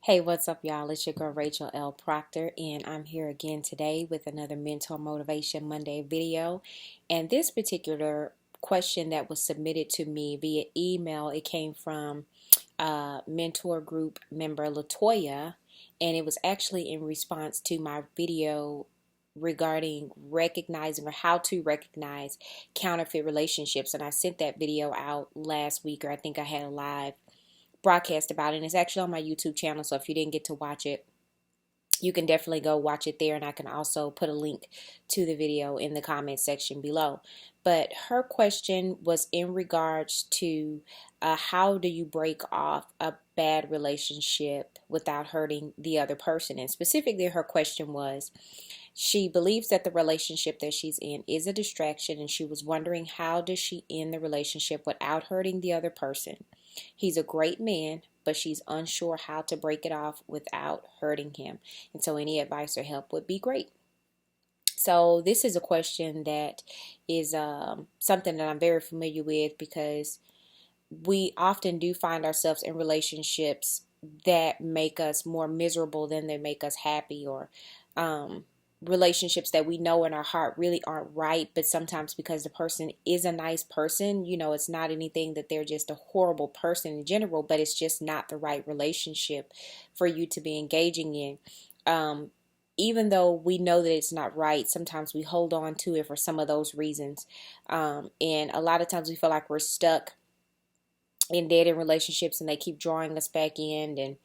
Hey, what's up, y'all? It's your girl Rachel L. Proctor, and I'm here again today with another Mentor Motivation Monday video. And this particular question that was submitted to me via email, it came from mentor group member LaToya, and it was actually in response to my video regarding recognizing or how to recognize counterfeit relationships. And I sent that video out last week, or I think I had a live broadcast about it, and it's actually on my YouTube channel, so if you didn't get to watch it, you can definitely go watch it there, and I can also put a link to the video in the comment section below. But her question was in regards to how do you break off a bad relationship without hurting the other person. And specifically, her question was, she believes that the relationship that she's in is a distraction, and she was wondering how does she end the relationship without hurting the other person. He's a great man, but she's unsure how to break it off without hurting him. And so any advice or help would be great. So this is a question that is something that I'm very familiar with, because we often do find ourselves in relationships that make us more miserable than they make us happy, or relationships that we know in our heart really aren't right, but sometimes because the person is a nice person, it's not anything that they're just a horrible person in general, but it's just not the right relationship for you to be engaging in. Even though we know that it's not right, sometimes we hold on to it for some of those reasons. And a lot of times we feel like we're stuck in dead end relationships, and they keep drawing us back in, and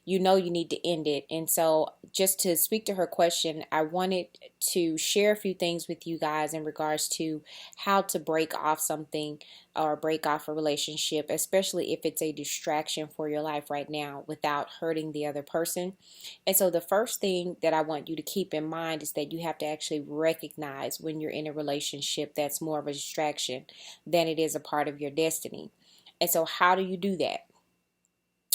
you need to end it. And so, just to speak to her question, I wanted to share a few things with you guys in regards to how to break off something or break off a relationship, especially if it's a distraction for your life right now, without hurting the other person. And so the first thing that I want you to keep in mind is that you have to actually recognize when you're in a relationship that's more of a distraction than it is a part of your destiny. And so how do you do that?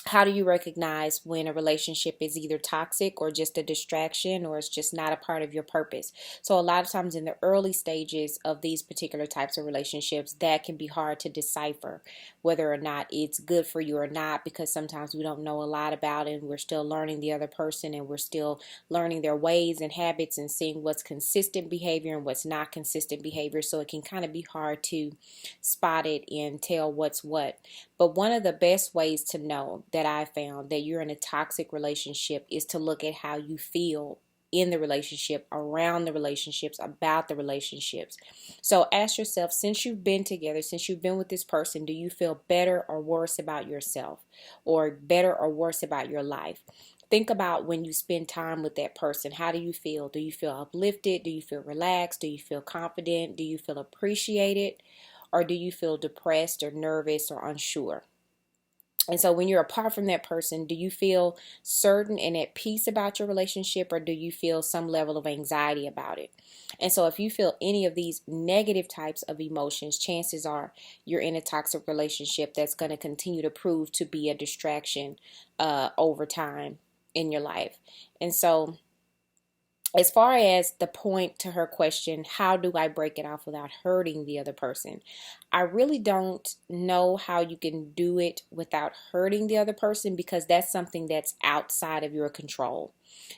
How do you recognize when a relationship is either toxic or just a distraction, or it's just not a part of your purpose? So a lot of times in the early stages of these particular types of relationships, that can be hard to decipher whether or not it's good for you or not, because sometimes we don't know a lot about it, and we're still learning the other person, and we're still learning their ways and habits, and seeing what's consistent behavior and what's not consistent behavior. So it can kind of be hard to spot it and tell what's what. But one of the best ways to know that I found that you're in a toxic relationship is to look at how you feel in the relationship, around the relationships, about the relationships. So ask yourself, since you've been together, since you've been with this person, do you feel better or worse about yourself, or better or worse about your life? Think about when you spend time with that person. How do you feel? Do you feel uplifted? Do you feel relaxed? Do you feel confident? Do you feel appreciated? Or do you feel depressed or nervous or unsure? And so when you're apart from that person, do you feel certain and at peace about your relationship, or do you feel some level of anxiety about it? And so if you feel any of these negative types of emotions, chances are you're in a toxic relationship that's going to continue to prove to be a distraction over time in your life. And so as far as the point to her question, how do I break it off without hurting the other person? I really don't know how you can do it without hurting the other person, because that's something that's outside of your control.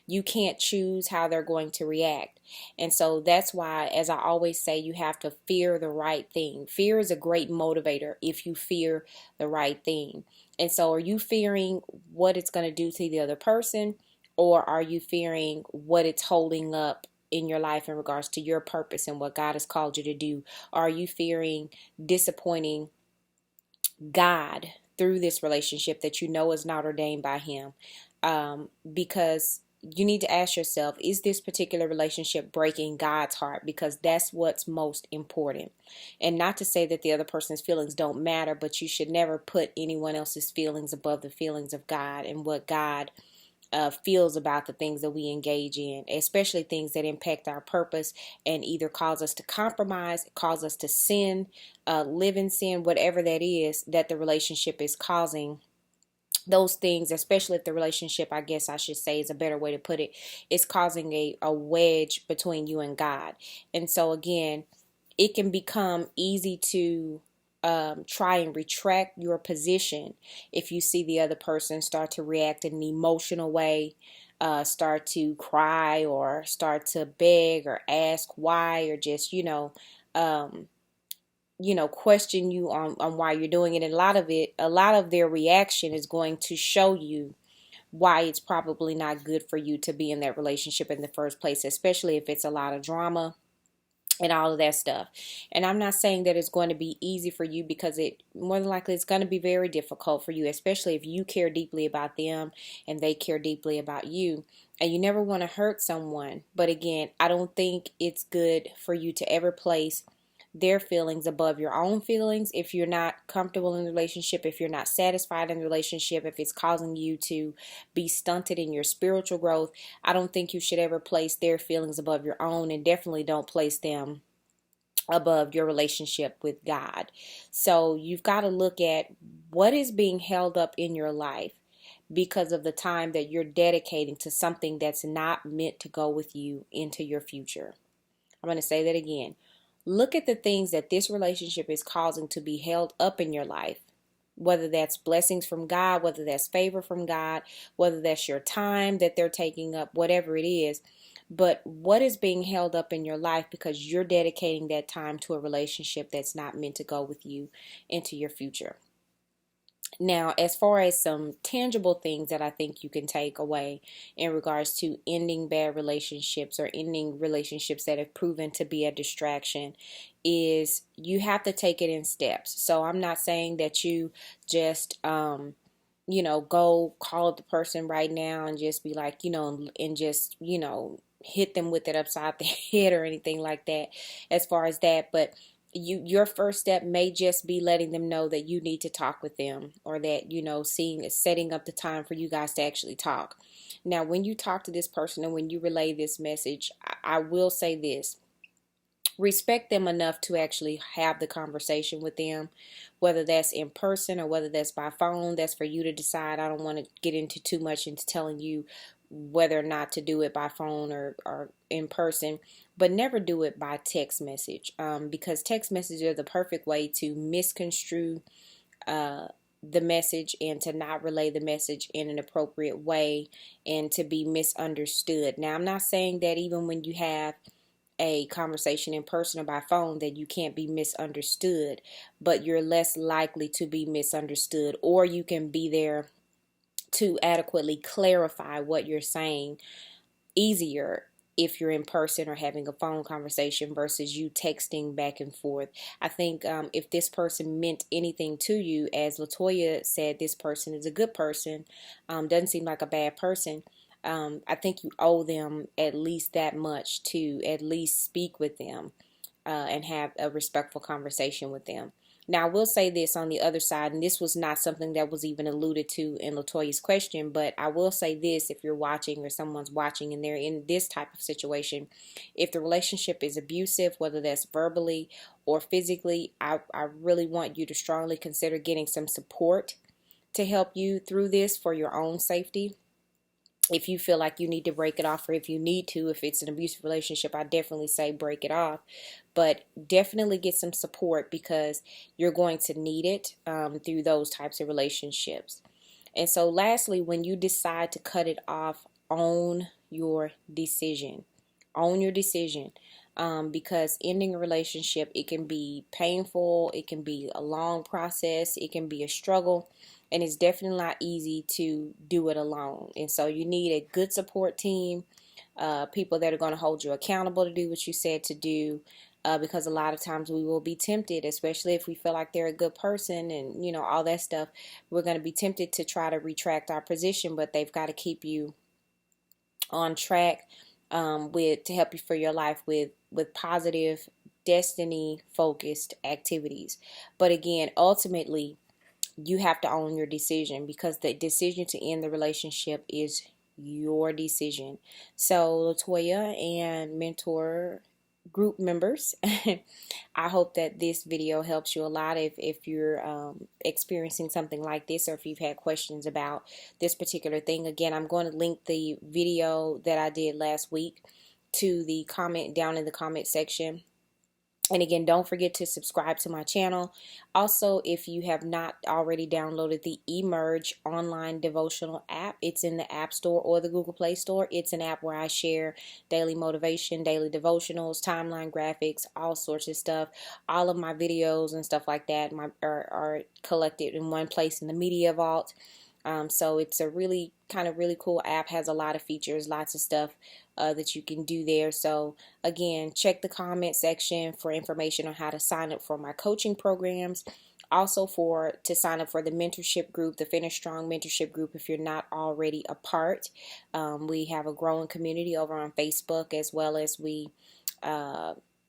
You can't choose how they're going to react. And so that's why, as I always say, you have to fear the right thing. Fear is a great motivator if you fear the right thing. And so are you fearing what it's going to do to the other person? Or are you fearing what it's holding up in your life in regards to your purpose and what God has called you to do? Or are you fearing disappointing God through this relationship that you know is not ordained by Him? Because you need to ask yourself, is this particular relationship breaking God's heart? Because that's what's most important. And not to say that the other person's feelings don't matter, but you should never put anyone else's feelings above the feelings of God and what God feels about the things that we engage in, especially things that impact our purpose and either cause us to compromise, cause us to sin, live in sin, whatever that is that the relationship is causing. Those things, especially if the relationship, I guess I should say is a better way to put it, is causing a wedge between you and God. And so again, it can become easy to try and retract your position if you see the other person start to react in an emotional way, start to cry or start to beg or ask why, or just um, question you on why you're doing it. And a lot of their reaction is going to show you why it's probably not good for you to be in that relationship in the first place, especially if it's a lot of drama and all of that stuff. And I'm not saying that it's going to be easy for you, because it more than likely it's going to be very difficult for you, especially if you care deeply about them and they care deeply about you, and you never want to hurt someone. But again, I don't think it's good for you to ever place their feelings above your own feelings. If you're not comfortable in the relationship, if you're not satisfied in the relationship, if it's causing you to be stunted in your spiritual growth, I don't think you should ever place their feelings above your own, and definitely don't place them above your relationship with God. So you've got to look at what is being held up in your life because of the time that you're dedicating to something that's not meant to go with you into your future. I'm going to say that again. Look at the things that this relationship is causing to be held up in your life, whether that's blessings from God, whether that's favor from God, whether that's your time that they're taking up, whatever it is. But what is being held up in your life because you're dedicating that time to a relationship that's not meant to go with you into your future? Now, as far as some tangible things that I think you can take away in regards to ending bad relationships or ending relationships that have proven to be a distraction, is you have to take it in steps. So I'm not saying that you just, go call up the person right now and just be like, and just, hit them with it upside the head or anything like that as far as that. But your first step may just be letting them know that you need to talk with them, or that setting up the time for you guys to actually talk. Now, when you talk to this person and when you relay this message, I will say this: respect them enough to actually have the conversation with them, whether that's in person or whether that's by phone. That's for you to decide. I don't want to get into too much into telling you whether or not to do it by phone or in person, but never do it by text message, because text messages are the perfect way to misconstrue the message and to not relay the message in an appropriate way and to be misunderstood. Now, I'm not saying that even when you have a conversation in person or by phone that you can't be misunderstood, but you're less likely to be misunderstood, or you can be there to adequately clarify what you're saying easier if you're in person or having a phone conversation versus you texting back and forth. I think if this person meant anything to you, as LaToya said, this person is a good person, doesn't seem like a bad person. I think you owe them at least that much to at least speak with them and have a respectful conversation with them. Now, I will say this on the other side, and this was not something that was even alluded to in LaToya's question, but I will say this: if you're watching or someone's watching and they're in this type of situation, if the relationship is abusive, whether that's verbally or physically, I really want you to strongly consider getting some support to help you through this for your own safety. If you feel like you need to break it off, or if you need to, if it's an abusive relationship, I definitely say break it off. But definitely get some support, because you're going to need it through those types of relationships. And so lastly, when you decide to cut it off, own your decision. Own your decision. Because ending a relationship, it can be painful, it can be a long process, it can be a struggle, and it's definitely not easy to do it alone. And so you need a good support team, people that are going to hold you accountable to do what you said to do, because a lot of times we will be tempted, especially if we feel like they're a good person and all that stuff. We're going to be tempted to try to retract our position, but they've got to keep you on track to help you for your life with positive, destiny focused activities. But again, ultimately, you have to own your decision, because the decision to end the relationship is your decision. So, LaToya and mentor group members, I hope that this video helps you a lot if you're experiencing something like this, or if you've had questions about this particular thing. Again, I'm going to link the video that I did last week to the comment down in the comment section. And again, don't forget to subscribe to my channel. Also, if you have not already downloaded the Emerge online devotional app, it's in the App Store or the Google Play Store. It's an app where I share daily motivation, daily devotionals, timeline graphics, all sorts of stuff. All of my videos and stuff like that are collected in one place in the Media Vault. So it's a really cool app, has a lot of features, lots of stuff that you can do there. So again, check the comment section for information on how to sign up for my coaching programs. Also to sign up for the mentorship group, the Finish Strong mentorship group, if you're not already a part. We have a growing community over on Facebook, as well as we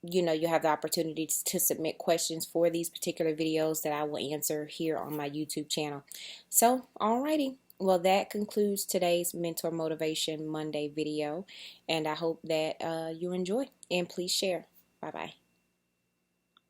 you have the opportunity to submit questions for these particular videos that I will answer here on my YouTube channel. So, alrighty. Well, that concludes today's Mentor Motivation Monday video, and I hope that you enjoy, and please share. Bye-bye.